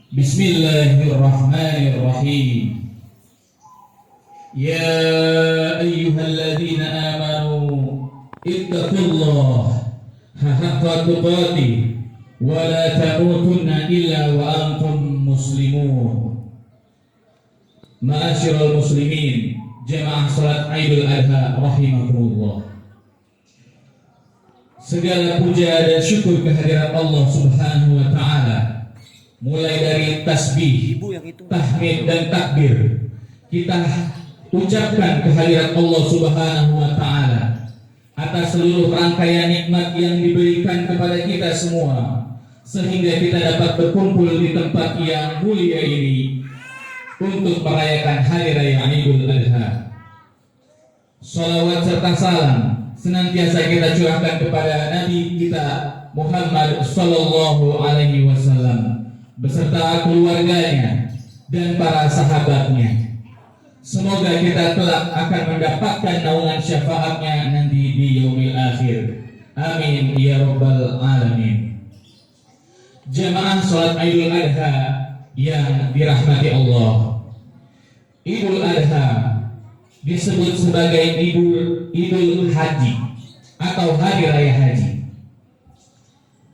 Bismillahirrahmanirrahim. Ya ayyuhalladzina amanu ittaqullaha haqqa tuqatih wa la tamutunna illa wa antum muslimun. Ma'asyiral muslimin, jamaah salat Idul Adha rahimakumullah. Segala puja dan syukur kehadirat Allah Subhanahu wa taala. Mulai dari tasbih, tahmid dan takbir, kita ucapkan kehadirat Allah Subhanahu wa taala atas seluruh rangkaian nikmat yang diberikan kepada kita semua, sehingga kita dapat berkumpul di tempat yang mulia ini untuk merayakan hari raya Idul Adha. Salawat serta salam senantiasa kita curahkan kepada Nabi kita Muhammad sallallahu alaihi wasallam beserta keluarganya dan para sahabatnya. Semoga kita kelak akan mendapatkan naungan syafaatnya nanti di yaumil akhir. Amin ya rabbal alamin. Jamaah salat Idul Adha yang dirahmati Allah, Idul Adha disebut sebagai Idul Haji atau Hari Raya Haji,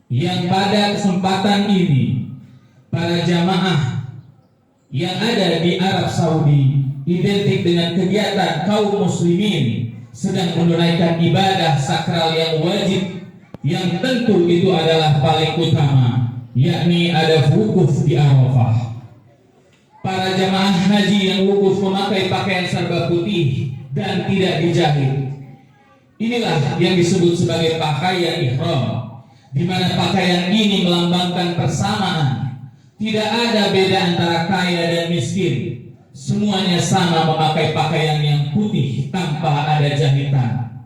yang pada kesempatan ini para jamaah yang ada di Arab Saudi identik dengan kegiatan kaum muslimin sedang menunaikan ibadah sakral yang wajib, yang tentu itu adalah paling utama, yakni ada wukuf di Arafah. Para jamaah haji yang wukuf memakai pakaian serba putih dan tidak dijahit. Inilah yang disebut sebagai pakaian ihram, di mana pakaian ini melambangkan persamaan. Tidak ada beda antara kaya dan miskin. Semuanya sama memakai pakaian yang putih tanpa ada jahitan.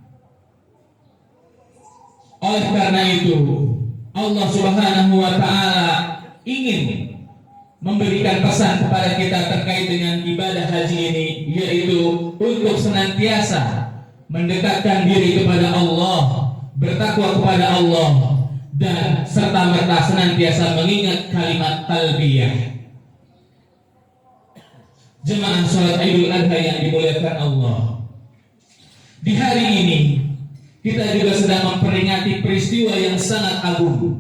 Oleh karena itu, Allah Subhanahu wa taala ingin memberikan pesan kepada kita terkait dengan ibadah haji ini, yaitu untuk senantiasa mendekatkan diri kepada Allah, bertakwa kepada Allah, dan serta-merta senantiasa mengingat kalimat talbiyah. Jemaah salat Idul Adha yang dimuliakan Allah, di hari ini kita juga sedang memperingati peristiwa yang sangat agung,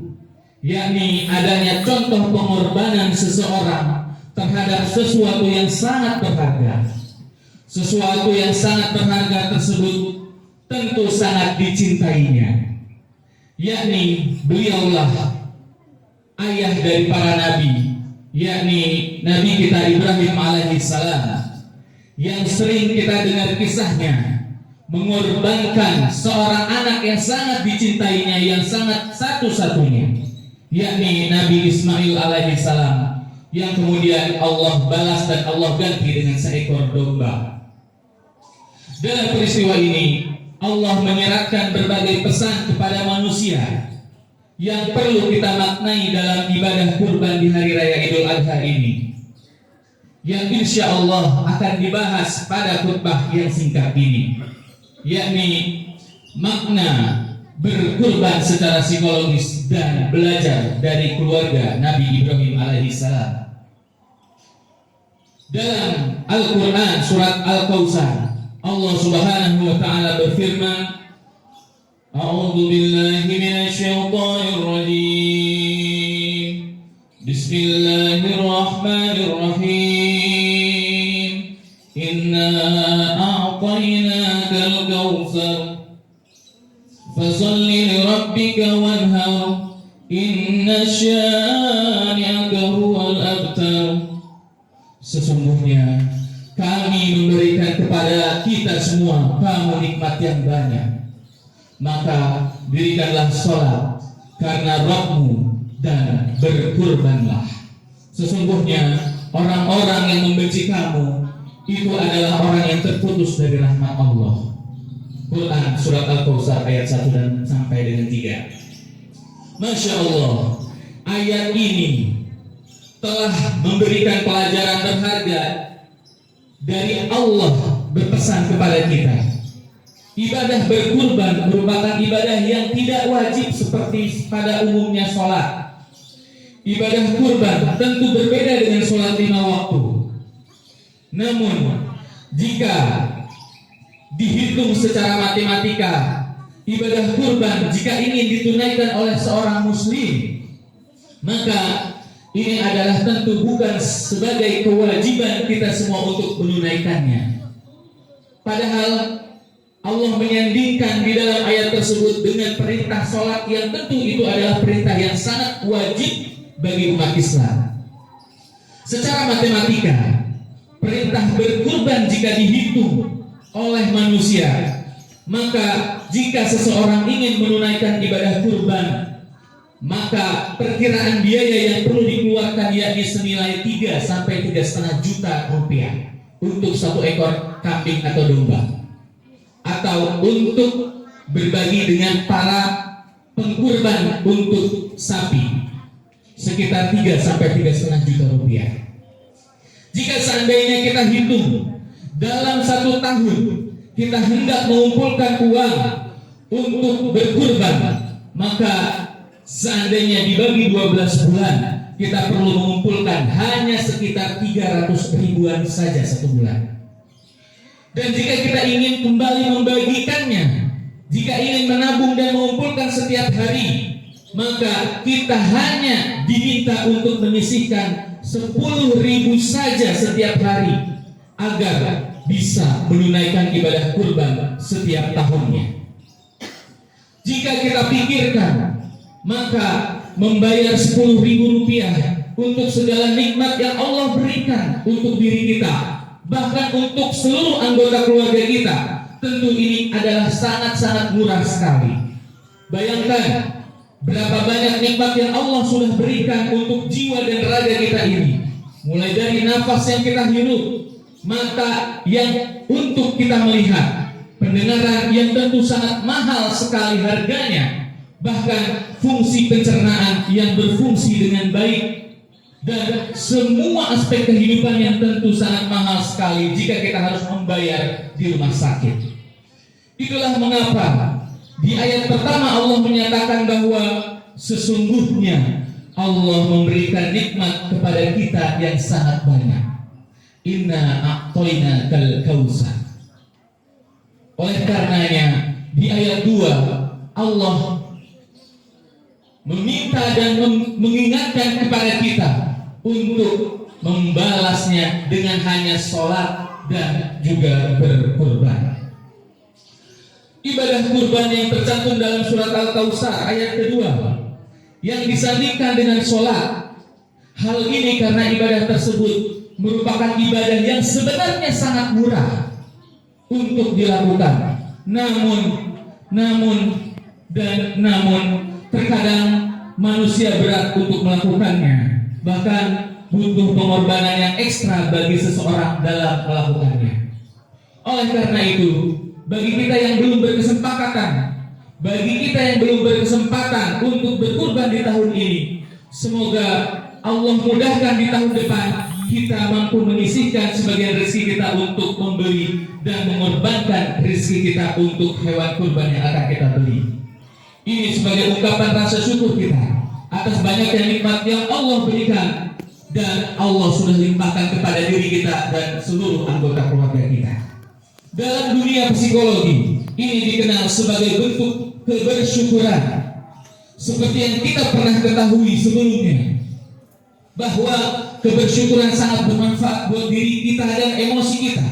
yakni adanya contoh pengorbanan seseorang terhadap sesuatu yang sangat berharga. Sesuatu yang sangat berharga tersebut tentu sangat dicintainya, yakni beliaulah ayah dari para nabi, yakni Nabi kita Ibrahim alaihissalam, yang sering kita dengar kisahnya mengorbankan seorang anak yang sangat dicintainya, yang sangat satu-satunya, yakni Nabi Ismail alaihissalam, yang kemudian Allah balas dan Allah ganti dengan seekor domba. Dalam peristiwa ini Allah menyeratkan berbagai pesan kepada manusia yang perlu kita maknai dalam ibadah kurban di hari raya Idul Adha ini, yang insya Allah akan dibahas pada khutbah yang singkat ini, yakni makna berkurban secara psikologis dan belajar dari keluarga Nabi Ibrahim alaihissalam. Dalam Al-Quran surat Al-Kautsar, Allah Subhanahu wa taala berfirman, A'udzu billahi minasyaitonir rajim. Bismillahirrahmanirrahim. Inna a'tainakal kautsar fasalli lirabbika wanhar. Inna syani'aka huwal abtar. Sesungguhnya kami memberikan kepada kita semua kamu nikmat yang banyak, maka dirikanlah sholat karena Rabbmu dan berkurbanlah. Sesungguhnya orang-orang yang membenci kamu itu adalah orang yang terputus dari rahmat Allah. Quran surat Al-Kautsar ayat 1 dan sampai dengan 3. Masya Allah, ayat ini telah memberikan pelajaran berharga dari Allah berpesan kepada kita. Ibadah berkurban merupakan ibadah yang tidak wajib seperti pada umumnya sholat. ibadah kurban tentu berbeda dengan sholat 5 waktu. Namun jika dihitung secara matematika, ibadah kurban jika ingin ditunaikan oleh seorang muslim, maka ini adalah tentu bukan sebagai kewajiban kita semua untuk menunaikannya. Padahal Allah menyandingkan di dalam ayat tersebut dengan perintah sholat yang tentu itu adalah perintah yang sangat wajib bagi umat Islam. Secara matematika, perintah berkurban jika dihitung oleh manusia, maka jika seseorang ingin menunaikan ibadah kurban, maka perkiraan biaya yang perlu dikeluarkan yakni senilai 3 sampai 3,5 juta rupiah untuk 1 ekor kambing atau domba, atau untuk berbagi dengan para pengkurban untuk sapi sekitar 3 sampai 3,5 juta rupiah. Jika seandainya kita hitung dalam 1 tahun kita hendak mengumpulkan uang untuk berkurban, maka seandainya dibagi 12 bulan, kita perlu mengumpulkan hanya sekitar 300 ribuan saja 1 bulan. Dan jika kita ingin kembali membagikannya, jika ingin menabung dan mengumpulkan setiap hari, maka kita hanya diminta untuk menyisihkan 10.000 saja setiap hari agar bisa menunaikan ibadah kurban setiap tahunnya. Jika kita pikirkan, maka membayar 10.000 rupiah untuk segala nikmat yang Allah berikan untuk diri kita, bahkan untuk seluruh anggota keluarga kita, tentu ini adalah sangat-sangat murah sekali. Bayangkan berapa banyak nikmat yang Allah sudah berikan untuk jiwa dan raga kita ini, mulai dari nafas yang kita hirup, mata yang untuk kita melihat, pendengaran yang tentu sangat mahal sekali harganya, bahkan fungsi pencernaan yang berfungsi dengan baik, dan semua aspek kehidupan yang tentu sangat mahal sekali jika kita harus membayar di rumah sakit. Itulah mengapa di ayat pertama Allah menyatakan bahwa sesungguhnya Allah memberikan nikmat kepada kita yang sangat banyak. Inna a'toina kal kausar. Oleh karenanya di ayat 2 Allah meminta dan mengingatkan kepada kita untuk membalasnya dengan hanya sholat dan juga berkurban. Ibadah kurban yang tercantum dalam surat Al-Kautsar ayat kedua yang disandingkan dengan sholat. Hal ini karena ibadah tersebut merupakan ibadah yang sebenarnya sangat murah untuk dilakukan. Namun terkadang manusia berat untuk melakukannya, bahkan butuh pengorbanan yang ekstra bagi seseorang dalam melakukannya. Oleh karena itu, bagi kita yang belum berkesempatan untuk berkurban di tahun ini, semoga Allah mudahkan di tahun depan kita mampu menyisihkan sebagian rezeki kita untuk membeli dan mengorbankan rezeki kita untuk hewan kurban yang akan kita beli. Ini sebagai ungkapan rasa syukur kita atas banyaknya nikmat yang Allah berikan dan Allah sudah limpahkan kepada diri kita dan seluruh anggota keluarga kita. Dalam dunia psikologi, ini dikenal sebagai bentuk kebersyukuran. Seperti yang kita pernah ketahui sebelumnya, bahwa kebersyukuran sangat bermanfaat buat diri kita dan emosi kita.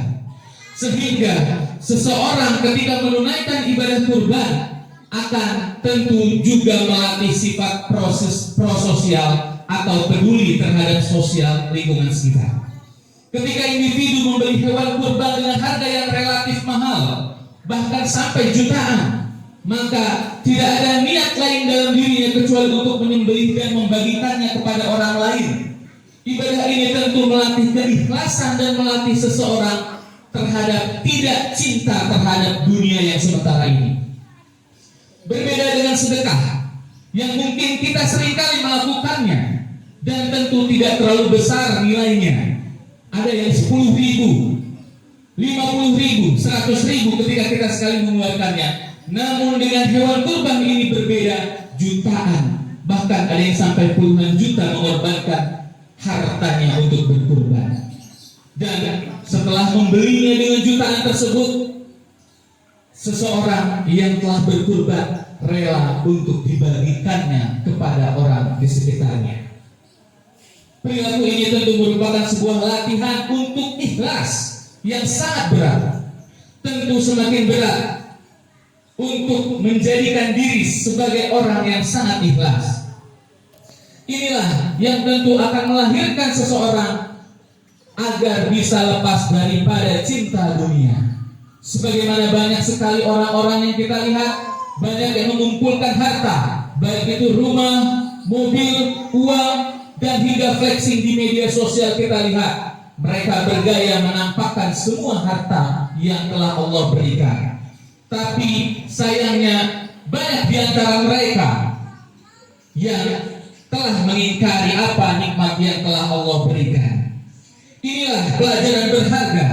Sehingga seseorang ketika menunaikan ibadah kurban akan tentu juga melatih sifat prososial atau peduli terhadap sosial lingkungan sekitar. Ketika individu membeli hewan kurban dengan harga yang relatif mahal, bahkan sampai jutaan, maka tidak ada niat lain dalam dirinya kecuali untuk menyembelih dan membagikannya kepada orang lain. Ibadah ini tentu melatih keikhlasan dan melatih seseorang terhadap tidak cinta terhadap dunia yang sementara ini. Berbeda dengan sedekah yang mungkin kita seringkali melakukannya dan tentu tidak terlalu besar nilainya. Ada yang 10.000, 50.000, 100.000 ketika kita sekali mengeluarkannya. Namun dengan hewan kurban ini berbeda, jutaan, Bahkan ada yang sampai puluhan juta mengorbankan hartanya untuk berkurban. Dan setelah membelinya dengan jutaan tersebut, seseorang yang telah berkurban rela untuk dibagikannya kepada orang di sekitarnya. Perilaku ini tentu merupakan sebuah latihan untuk ikhlas yang sangat berat. Tentu semakin berat untuk menjadikan diri sebagai orang yang sangat ikhlas. Inilah yang tentu akan melahirkan seseorang agar bisa lepas daripada cinta dunia. Sebagaimana banyak sekali orang-orang yang kita lihat, banyak yang mengumpulkan harta, baik itu rumah, mobil, uang, dan hingga flexing di media sosial. Kita lihat mereka bergaya menampakkan semua harta yang telah Allah berikan. Tapi sayangnya banyak di antara mereka yang telah mengingkari apa nikmat yang telah Allah berikan. Inilah pelajaran berharga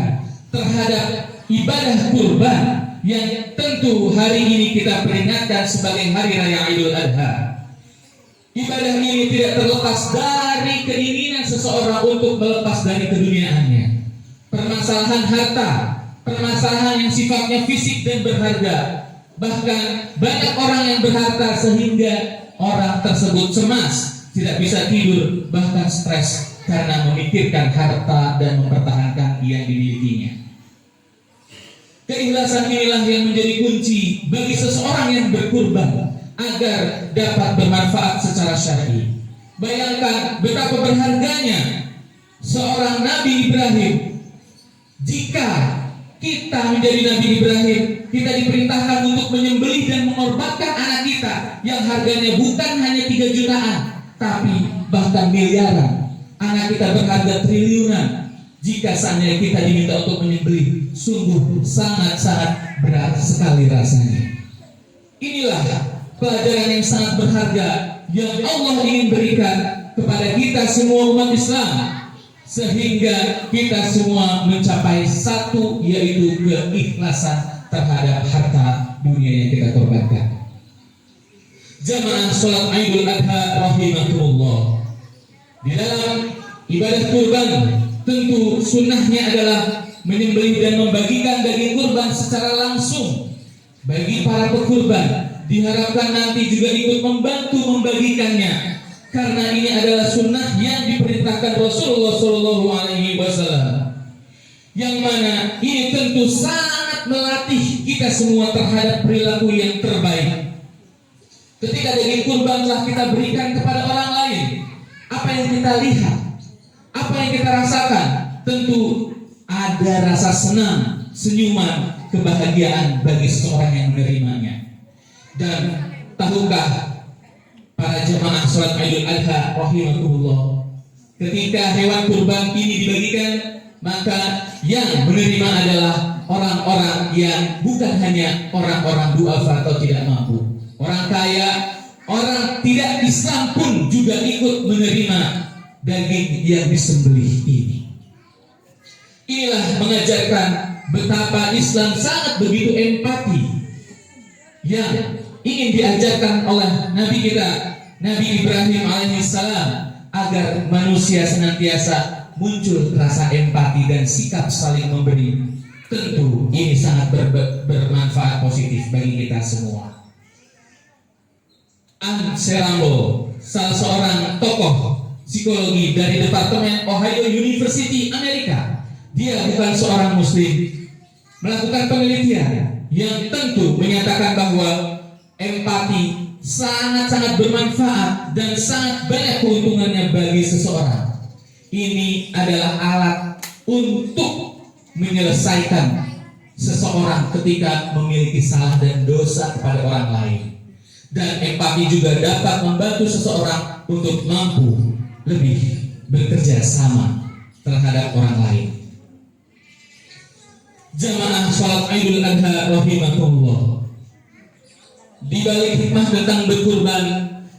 terhadap ibadah kurban yang tentu hari ini kita peringatkan sebagai Hari Raya Idul Adha. Ibadah ini tidak terlepas dari keinginan seseorang untuk melepas dari keduniaannya. Permasalahan harta, permasalahan yang sifatnya fisik dan berharga. Bahkan banyak orang yang berharta sehingga orang tersebut cemas, tidak bisa tidur, bahkan stres karena memikirkan harta dan mempertahankan yang dimilikinya. Keikhlasan inilah yang menjadi kunci bagi seseorang yang berkurban agar dapat bermanfaat secara syar'i. Bayangkan betapa berharganya seorang Nabi Ibrahim. Jika kita menjadi Nabi Ibrahim, kita diperintahkan untuk menyembelih dan mengorbankan anak kita yang harganya bukan hanya 3 jutaan, tapi bahkan miliaran. Anak kita berharga triliunan. Jika seandainya kita diminta untuk menyembelih, sungguh sangat-sangat berat sekali rasanya. Inilah pelajaran yang sangat berharga yang Allah ingin berikan kepada kita semua umat Islam, sehingga kita semua mencapai satu, yaitu keikhlasan terhadap harta dunia yang kita korbankan. Jamaah sholat Idul Adha rahimakumullah. Di dalam ibadah kurban tentu sunnahnya adalah menyembelih dan membagikan daging kurban secara langsung bagi para pekurban. Diharapkan nanti juga ikut membantu membagikannya, karena ini adalah sunnah yang diperintahkan Rasulullah SAW, yang mana ini tentu sangat melatih kita semua terhadap perilaku yang terbaik. Ketika daging kurban telah kita berikan kepada orang lain, apa yang kita lihat, apa yang kita rasakan, tentu ada rasa senang, senyuman, kebahagiaan bagi seseorang yang menerimanya. Dan tahukah para jemaah sholat Idul Adha rahimakumullah, ketika hewan kurban ini dibagikan, maka yang menerima adalah orang-orang yang bukan hanya orang-orang duafa atau tidak mampu, orang kaya, orang tidak Islam pun juga ikut menerima daging yang disembelih ini. Inilah mengajarkan betapa Islam sangat begitu empati yang ingin diajarkan oleh Nabi kita, Nabi Ibrahim alaihissalam, agar manusia senantiasa muncul rasa empati dan sikap saling memberi. Tentu ini sangat bermanfaat positif bagi kita semua. Ann Serangbo, salah seorang tokoh psikologi dari Departemen Ohio University Amerika, dia bukan seorang muslim, melakukan penelitian yang tentu menyatakan bahwa empati sangat-sangat bermanfaat dan sangat banyak keuntungannya bagi seseorang. Ini adalah alat untuk menyelesaikan seseorang ketika memiliki salah dan dosa kepada orang lain. Dan empati juga dapat membantu seseorang untuk mampu lebih bekerja sama terhadap orang lain. Jamaah sholat Idul Adha rahimakumullah. Di balik hikmah tentang berkurban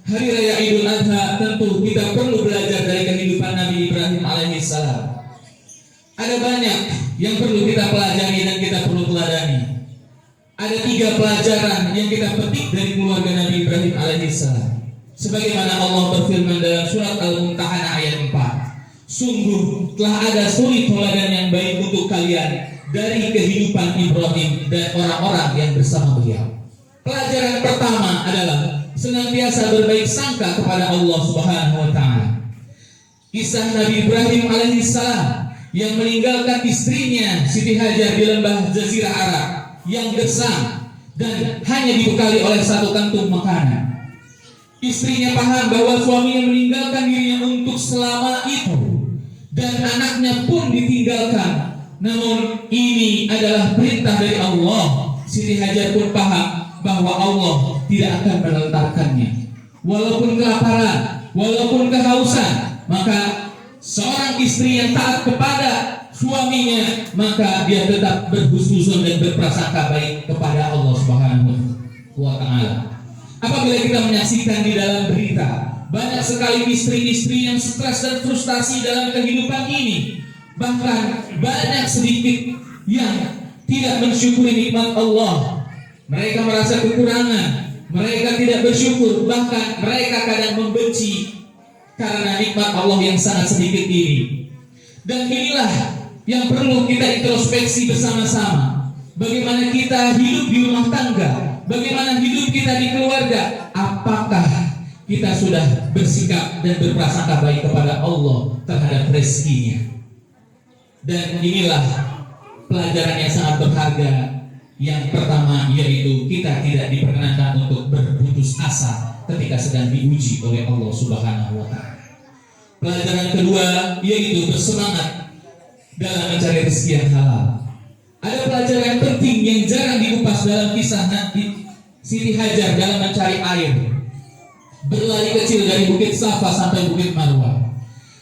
Hari Raya Idul Adha, tentu kita perlu belajar dari kehidupan Nabi Ibrahim alaihissalam. Ada banyak yang perlu kita pelajari dan kita perlu teladani. Ada 3 pelajaran yang kita petik dari keluarga Nabi Ibrahim alaihissalam. Sebagaimana Allah berfirman dalam surat Al-Mumtahanah ayat 4, sungguh telah ada suri teladan yang baik untuk kalian dari kehidupan Ibrahim dan orang-orang yang bersama beliau. Pelajaran pertama adalah senantiasa berbaik sangka kepada Allah Subhanahu wa taala. Kisah Nabi Ibrahim alaihissalam yang meninggalkan istrinya Siti Hajar di lembah Jazirah Arab yang gersang dan hanya dibekali oleh satu kantung makanan. Istrinya paham bahwa suaminya meninggalkan dirinya untuk selama itu dan anaknya pun ditinggalkan. Namun ini adalah perintah dari Allah. Siti Hajar pun paham bahwa Allah tidak akan menelantarkannya. Walaupun kelaparan, walaupun kehausan, maka seorang istri yang taat kepada suaminya, maka dia tetap berhusnuzon dan berprasangka baik kepada Allah Subhanahu wa taala. Apabila kita menyaksikan di dalam berita banyak sekali istri-istri yang stres dan frustasi dalam kehidupan ini, bahkan banyak sedikit yang tidak mensyukuri nikmat Allah. Mereka merasa kekurangan, mereka tidak bersyukur, bahkan mereka kadang membenci karena nikmat Allah yang sangat sedikit ini. Dan inilah yang perlu kita introspeksi bersama-sama. Bagaimana kita hidup di rumah tangga, bagaimana hidup kita di keluarga. Apakah kita sudah bersikap dan berprasangka baik kepada Allah terhadap rezekinya? Dan inilah pelajaran yang sangat berharga. Yang pertama yaitu kita tidak diperkenankan untuk berputus asa ketika sedang diuji oleh Allah Subhanahu wa taala. Pelajaran kedua yaitu bersemangat dalam mencari rezeki yang halal. Ada pelajaran penting yang jarang dikupas dalam kisah Siti Hajar dalam mencari air. Berlari kecil dari Bukit Safa sampai Bukit Marwah.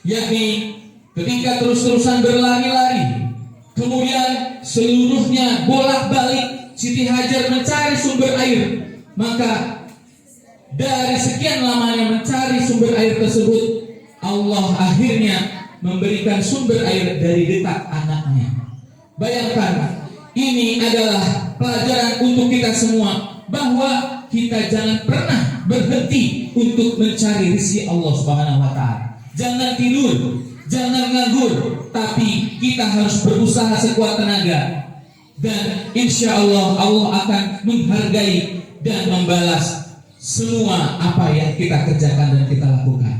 Yakni ketika terus-terusan berlari-lari, kemudian seluruhnya bolak-balik Siti Hajar mencari sumber air. Maka dari sekian lamanya mencari sumber air tersebut, Allah akhirnya memberikan sumber air dari detak anaknya. Bayangkan, ini adalah pelajaran untuk kita semua bahwa kita jangan pernah berhenti untuk mencari rezeki Allah Subhanahu wa taala. Jangan tidur, jangan nganggur, tapi kita harus berusaha sekuat tenaga. Dan insya Allah Allah akan menghargai dan membalas semua apa yang kita kerjakan dan kita lakukan.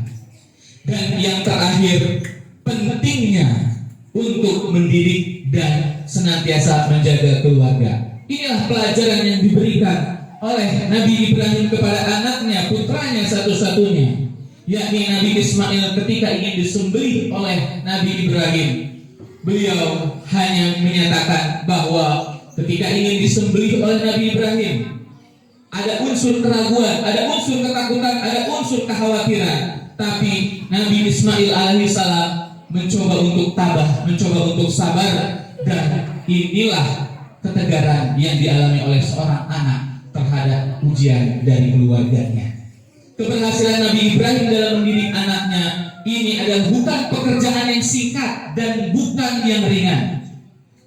Dan yang terakhir, pentingnya untuk mendidik dan senantiasa menjaga keluarga. Inilah pelajaran yang diberikan oleh Nabi Ibrahim kepada anaknya, putranya satu-satunya, yakni Nabi Ismail ketika ingin disembelih oleh Nabi Ibrahim. Beliau hanya menyatakan bahwa ketika ingin disembelih oleh Nabi Ibrahim, ada unsur keraguan, ada unsur ketakutan, ada unsur kekhawatiran. Tapi Nabi Ismail alaihissalam mencoba untuk tabah, mencoba untuk sabar. Dan inilah ketegaran yang dialami oleh seorang anak terhadap ujian dari keluarganya. Keberhasilan Nabi Ibrahim dalam mendidik anaknya ini adalah bukan pekerjaan yang singkat dan bukan yang ringan.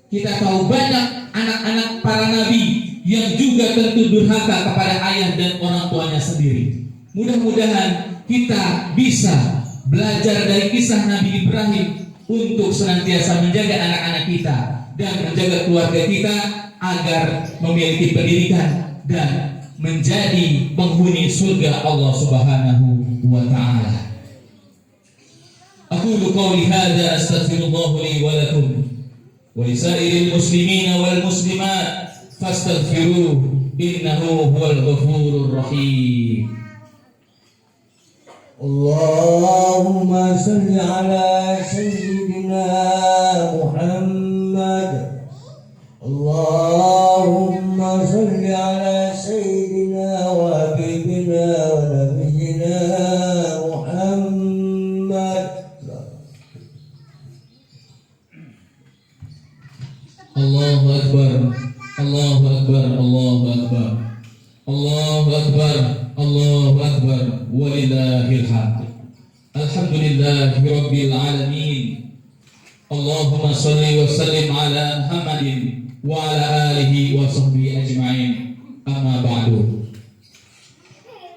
Kita tahu banyak anak-anak para nabi yang juga tentu durhaka kepada ayah dan orang tuanya sendiri. Mudah-mudahan kita bisa belajar dari kisah Nabi Ibrahim untuk senantiasa menjaga anak-anak kita dan menjaga keluarga kita agar memiliki pendidikan dan menjadi penghuni surga Allah Subhanahu wa taala. Aqulu qawli hadza astaghfirullah li wa lakum wa lisairil muslimina wal muslimat fastaghfiruhu innahu huwal ghafurur rahim. Allahumma salli ala sayyidina Muhammad. Allahumma salli ala sayyidina wa habibina wa nabiyyina Muhammad. Allahu Akbar, Allahu Akbar, Allahu Akbar, Allahu Akbar, Allahu Akbar, walillahil hamd. Alhamdulillahi rabbil alamin. Allahumma salli wa sallim ala Muhammadin wa ala alihi wa sahbihi ajma'in. Amma ba'du.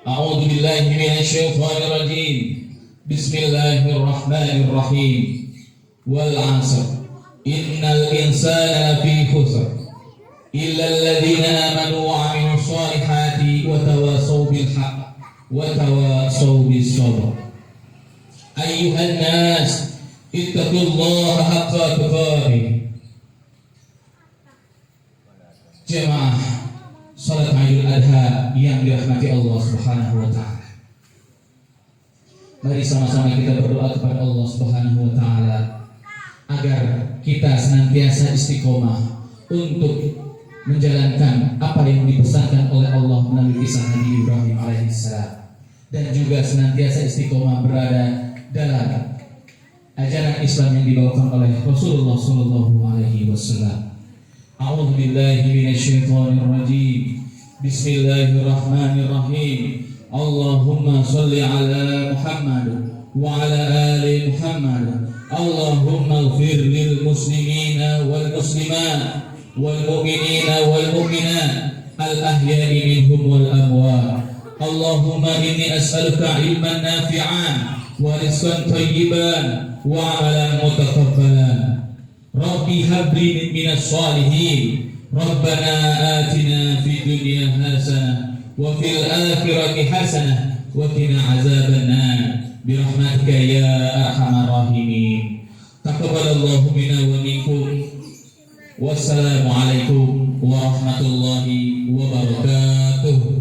A'udzu billahi minasyaitonir rajim. Bismillahirrahmanirrahim. Wal 'asr. Innal insana lafi khusr. Illa alladhina amanu wa 'amilus solihati wa tawassaw bil haqq wa tawassaw bis sabr. Ayyuhan nas, ittaqullaha haqqa tuqatih. Jemaah salat Idul Adha yang dirahmati Allah Subhanahu wa taala. Mari sama-sama kita berdoa kepada Allah Subhanahu wa taala agar kita senantiasa istiqomah untuk menjalankan apa yang dipesankan oleh Allah melalui kisah Nabi Ibrahim alaihissalam, dan juga senantiasa istiqomah berada dalam ajaran Islam yang dibawakan oleh Rasulullah sallallahu alaihi wasallam. A'udzu billahi minasyaitonir rajim. Bismillahirrahmanirrahim. Allahumma shalli ala Muhammad wa ala ali Muhammad. Allahumma ighfir lil muslimina wal muslimat wal mu'minina wal mu'minat al ahya'i minhum wal amwat. Allahumma inni as'aluka ilman nafi'an wa rizqan thayyiban wa amalan mutakabbalan. Rabbi habli minas salihin. Rabbana atina fid dunya hasanah wa fil akhirati hasanah wa qina azaban nar birahmatika ya arhamar rahimin. Taqabbalallahu minna wa minkum. Wassalamu alaikum warahmatullahi wabarakatuh.